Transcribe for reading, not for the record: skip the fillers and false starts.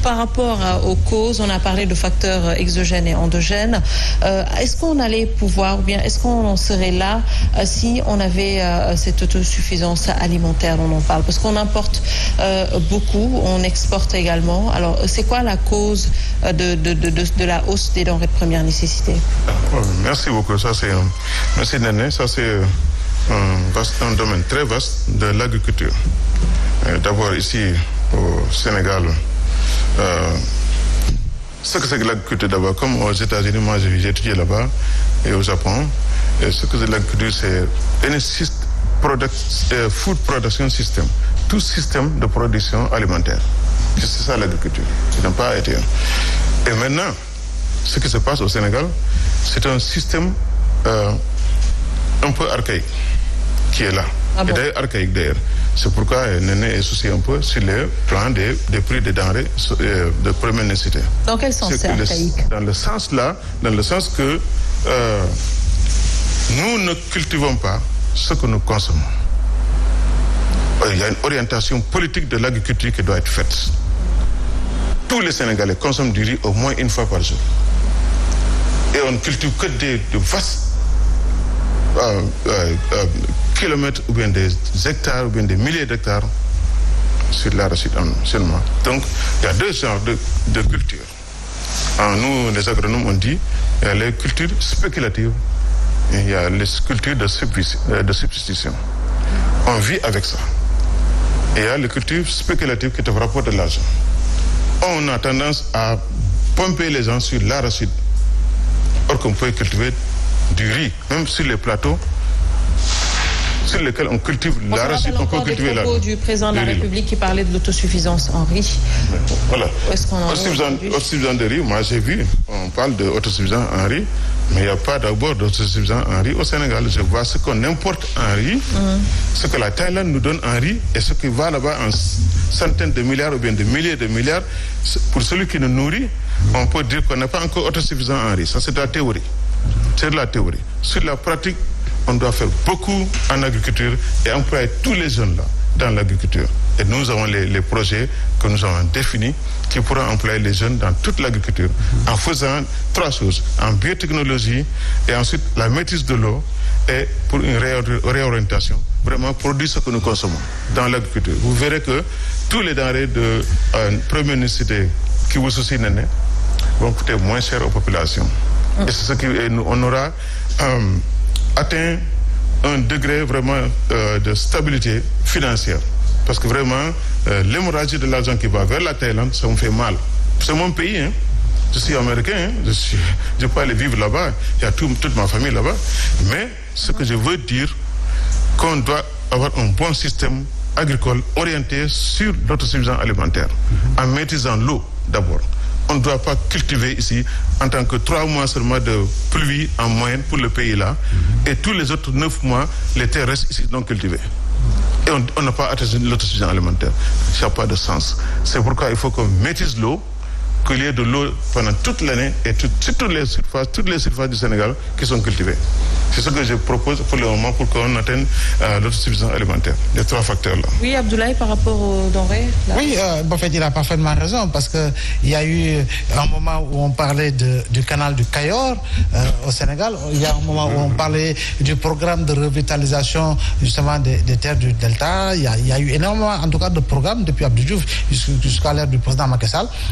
par rapport aux causes, on a parlé de facteurs exogènes et endogènes. Est-ce qu'on allait pouvoir, ou bien est-ce qu'on serait là si on avait cette autosuffisance alimentaire dont on parle? Parce qu'on importe beaucoup, on exporte également. Alors, c'est quoi la cause de la hausse des denrées de première nécessité? Merci beaucoup. Merci Néné. Ça, c'est un domaine très vaste de l'agriculture. D'abord, ici, au Sénégal, ce que c'est que l'agriculture, d'abord, comme aux États-Unis, moi j'ai étudié là-bas, et au Japon, et ce que c'est l'agriculture, c'est food production system, tout système de production alimentaire. C'est ça l'agriculture. Ça n'a pas été. Et maintenant, ce qui se passe au Sénégal, c'est un système un peu archaïque qui est là. Ah bon? Et d'ailleurs archaïque d'ailleurs. C'est pourquoi Néné est soucié un peu sur le plan des prix des denrées de première nécessité. Dans quel sens c'est archaïque? Dans le sens que nous ne cultivons pas ce que nous consommons. Il y a une orientation politique de l'agriculture qui doit être faite. Tous les Sénégalais consomment du riz au moins une fois par jour. Et on ne cultive que de vastes kilomètres ou bien des hectares ou bien des milliers d'hectares sur l'arachide seulement. Donc, il y a deux genres de cultures. Nous, les agronomes, on dit il y a les cultures spéculatives et il y a les cultures de substitution. On vit avec ça. Et il y a les cultures spéculatives qui te rapportent de l'argent. On a tendance à pomper les gens sur l'arachide, or qu'on peut cultiver du riz, même sur les plateaux sur lesquels on cultive l'arachide, on peut cultiver l'arachide. Du président de la République qui parlait de l'autosuffisance en riz. Voilà. Autosuffisance de riz, moi j'ai vu, on parle d'autosuffisance en riz, mais il n'y a pas d'abord d'autosuffisance en riz au Sénégal. Je vois ce qu'on importe en riz, ce que la Thaïlande nous donne en riz et ce qui va là-bas en centaines de milliards ou bien de milliers de milliards. Pour celui qui nous nourrit, on peut dire qu'on n'est pas encore autosuffisant en riz. Ça, c'est de la théorie. C'est de la théorie. Sur la pratique, on doit faire beaucoup en agriculture et employer tous les jeunes là dans l'agriculture. Et nous avons les projets que nous avons définis qui pourront employer les jeunes dans toute l'agriculture en faisant trois choses: en biotechnologie et ensuite la maîtrise de l'eau et pour une réorientation, vraiment produire ce que nous consommons dans l'agriculture. Vous verrez que tous les denrées de première nécessité qui vous soucient vont coûter moins cher aux populations. Et c'est ce qui on aura atteint un degré vraiment de stabilité financière. Parce que vraiment, l'hémorragie de l'argent qui va vers la Thaïlande, ça me fait mal. C'est mon pays, hein. Je suis américain, hein. Je peux aller vivre là-bas, il y a toute ma famille là-bas. Mais ce que je veux dire, qu'on doit avoir un bon système agricole orienté sur l'autosuffisance alimentaire, en maîtrisant l'eau d'abord. On ne doit pas cultiver ici en tant que 3 mois seulement de pluie en moyenne pour le pays là, et tous les autres 9 mois, les terres restent ici non cultivées. Et on n'a pas atteint l'autosuffisance alimentaire. Ça n'a pas de sens. C'est pourquoi il faut qu'on maîtrise l'eau, qu'il y ait de l'eau pendant toute l'année et sur toutes les surfaces du Sénégal qui sont cultivées. C'est ce que je propose pour le moment pour qu'on atteigne l'autosuffisance alimentaire. Les 3 facteurs-là. Oui, Abdoulaye, par rapport aux denrées là. Oui, en fait, il a parfaitement raison parce qu'il y a eu un moment où on parlait du canal du Cayor au Sénégal. Il y a un moment où on parlait du programme de revitalisation justement des terres du Delta. Il y a eu énormément, en tout cas, de programmes depuis Abdou Diouf jusqu'à l'ère du président Macky Sall.